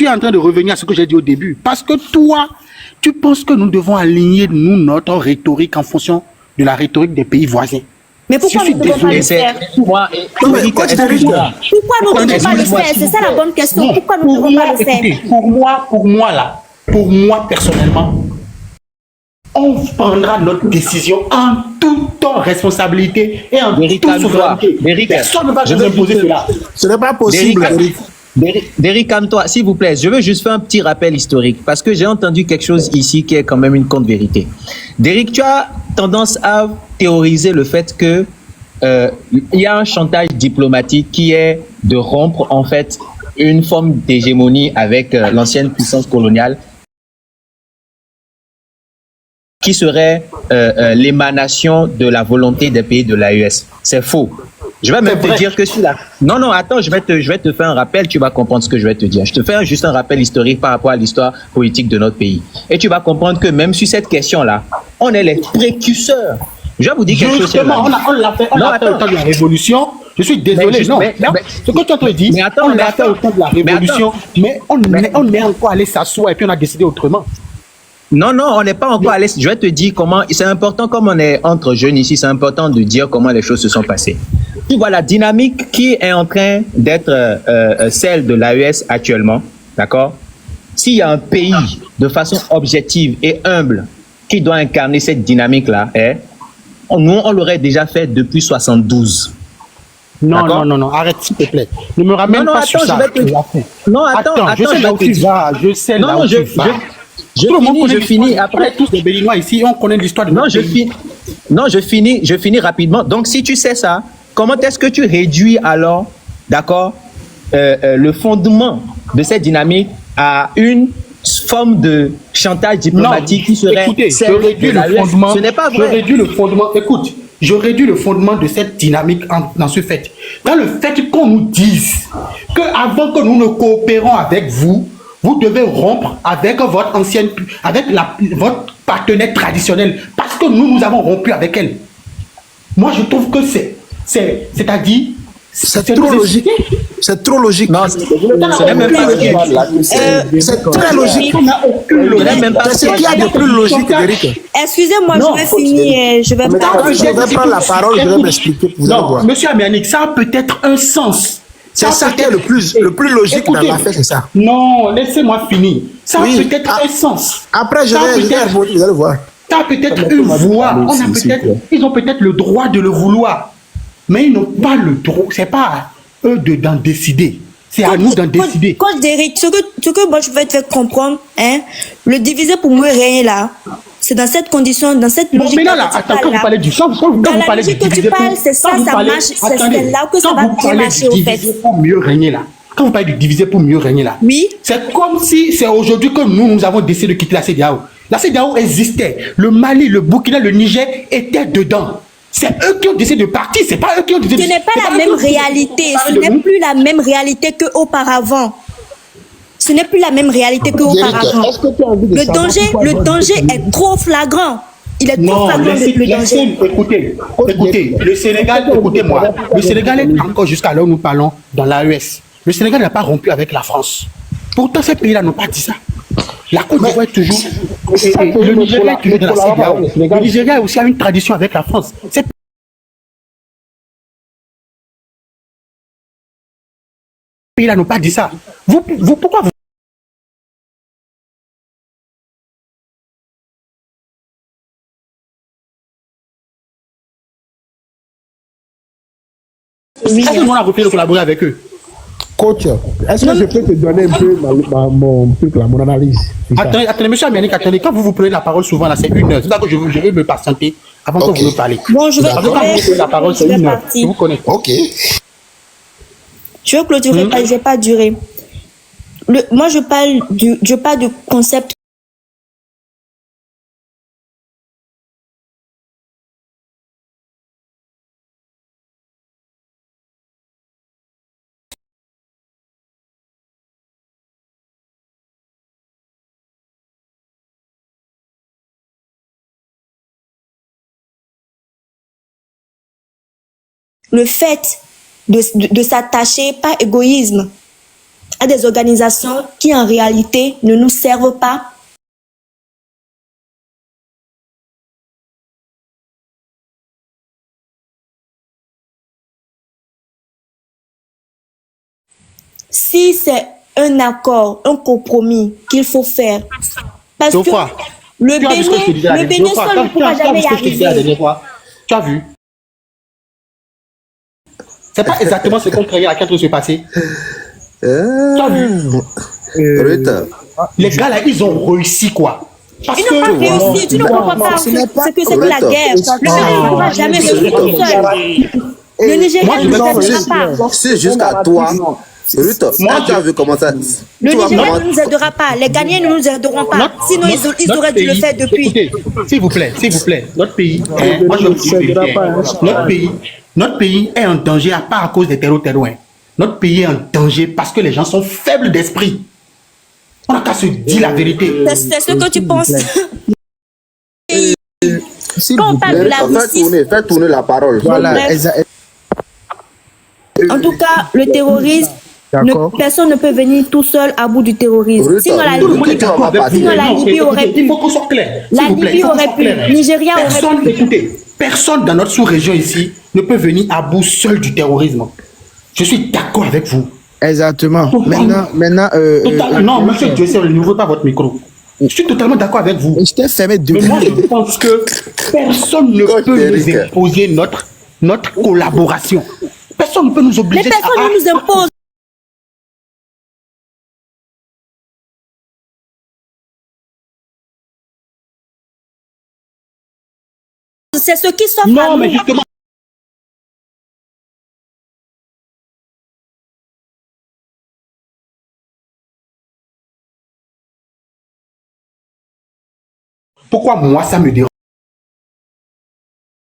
tu es en train de revenir à ce que j'ai dit au début. Parce que toi, tu penses que nous devons aligner, nous, notre rhétorique en fonction de la rhétorique des pays voisins. Mais pourquoi nous ne devons pas le faire? Pourquoi nous ne devons pas le faire? C'est ça la bonne question. Pourquoi nous ne devons pas le faire? Pour moi personnellement, on prendra notre décision en toute responsabilité et en toute souveraineté. Personne ne va nous imposer cela. Ce n'est pas possible, Eric. Derrick, calme-toi, s'il vous plaît. Je veux juste faire un petit rappel historique parce que j'ai entendu quelque chose ici qui est quand même une contre-vérité. Derrick, tu as tendance à théoriser le fait que il y a un chantage diplomatique qui est de rompre en fait une forme d'hégémonie avec l'ancienne puissance coloniale qui serait l'émanation de la volonté des pays de l'AES. C'est faux. Je vais même te dire que celui-là. Non, attends, je vais te faire un rappel, tu vas comprendre ce que je vais te dire. Je te fais juste un rappel historique par rapport à l'histoire politique de notre pays. Et tu vas comprendre que même sur cette question-là, on est les précurseurs. Je vais vous dire quelque chose. Justement, on l'a fait au temps de la Révolution. Je suis désolé, ce que tu as dit, on l'a fait au temps de la Révolution, mais on est encore allé s'asseoir et puis on a décidé autrement. Non, on n'est pas encore à l'aise. Je vais te dire comment. C'est important, comme on est entre jeunes ici, c'est important de dire comment les choses se sont passées. Tu vois la dynamique qui est en train d'être celle de l'AES actuellement, d'accord? S'il y a un pays de façon objective et humble qui doit incarner cette dynamique-là, nous, on l'aurait déjà fait depuis 72. Non, arrête s'il te plaît. Ne me ramène pas sur ça. Je sais là où tu vas. Je sais là où tu vas. Je finis. Après, tous les Béninois ici, on connaît l'histoire de notre pays. Je finis rapidement. Donc, si tu sais ça, comment est-ce que tu réduis alors, d'accord, le fondement de cette dynamique à une forme de chantage diplomatique qui serait... Écoutez, je réduis le fondement. Ce n'est pas vrai. Je réduis le fondement. Écoute, je réduis le fondement de cette dynamique dans ce fait. Dans le fait qu'on nous dise qu'avant que nous ne coopérons avec vous, vous devez rompre avec votre ancienne, votre partenaire traditionnel, parce que nous avons rompu avec elle. Moi, je trouve que c'est-à-dire, c'est trop logique. C'est trop logique. Non, ce n'est même pas logique. C'est très logique. C'est ce qu'il y a de plus logique, Eric. Excusez-moi, je vais finir. Je vais prendre la parole, je vais m'expliquer. Non, monsieur Amianik, ça a peut-être un sens. C'est ça qui est le plus logique dans l'affaire, c'est ça. Non, laissez-moi finir. Ça a peut-être un sens. Après, vous allez voir. Ça a peut-être une voix. Ils ont peut-être le droit de le vouloir. Mais ils n'ont pas le droit. C'est pas à eux d'en décider. C'est à nous d'en décider. Coach Derrick, ce que moi je vais te faire comprendre, le diviser pour mieux régner là, c'est dans cette condition, dans cette logique. Mais là, attends, quand vous parlez du sang, dans la logique que tu parles, c'est ça, ça marche, c'est là que ça va bien marcher au fait. Pour mieux régner là. Quand vous parlez de diviser pour mieux régner là, oui. C'est comme si c'est aujourd'hui que nous avons décidé de quitter la CEDEAO. La CEDEAO existait. Le Mali, le Burkina, le Niger étaient dedans. C'est eux qui ont décidé de partir, c'est pas eux qui ont décidé de... Ce n'est pas la même réalité, ce n'est plus la même réalité qu'auparavant. Ce n'est plus la même réalité qu'auparavant. Le danger est trop flagrant. Il est trop flagrant, le danger. Écoutez, le Sénégal, écoutez-moi, le Sénégal est encore jusqu'à là où nous parlons dans l'AES. Le Sénégal n'a pas rompu avec la France. Pourtant, ces pays-là n'ont pas dit ça. La Côte d'Ivoire est toujours... Le Nigeria est toujours dans la CEDEAO. Le Nigeria aussi a une tradition avec la France. Ces pays-là n'ont pas dit ça. Pourquoi vous... Est-ce que nous avons refusé de collaborer avec eux? Coach, est-ce que je peux te donner un peu mon analyse? Attendez, monsieur Amianik, attendez, quand vous prenez la parole souvent, là, c'est 1 heure. C'est ça que je vais me patienter avant que vous me parlez. Bon, je vais clôturer la parole, c'est 1 heure. Je vous connais. Ok. Je veux clôturer, je ne vais pas durer. Moi, je parle du concept. Le fait de s'attacher, pas égoïsme, à des organisations qui en réalité ne nous servent pas. Si c'est un accord, un compromis qu'il faut faire, parce que le Bénin seul ne pourra jamais y arriver. Tu as vu? C'est pas exactement ce qu'on croyait à quand tout se passait. Tu as vu? Les gars là, ils ont réussi quoi? Ils n'ont pas réussi, tu ne comprends pas ce que c'est que la guerre. Le Bénin ne pourra jamais réussir tout seul. Le Nigeria ne nous aidera pas. C'est jusqu'à toi. Ruth, moi, tu as vu comment ça. Le Nigeria ne nous aidera pas. Les Ghanéens ne nous aideront pas. Sinon, ils auraient dû le faire depuis. Écoutez, s'il vous plaît, notre pays, moi je notre pays est en danger, pas à cause des terreaux. Notre pays est en danger parce que les gens sont faibles d'esprit. On n'a qu'à se dire la vérité. C'est ce que tu penses. Quand on parle de la Russie, fais tourner la parole. Voilà. En tout cas, le terrorisme, personne ne peut venir tout seul à bout du terrorisme. Sinon, la Libye aurait pu. Il faut qu'on soit clair. La Libye aurait pu. Nigeria aurait pu. Écoutez, personne dans notre sous-région ici ne peut venir à bout seul du terrorisme. Je suis d'accord avec vous. Exactement. Maintenant, non, monsieur Dieu, n'ouvrez pas votre micro. Je suis totalement d'accord avec vous. Je t'ai fermé deux. Mais moi, je pense que personne ne peut nous imposer notre collaboration. Personne ne peut nous obliger. Mais personne ne nous impose. C'est ce qui s'offre à nous. Non, mais justement. Pourquoi moi, ça me dérange?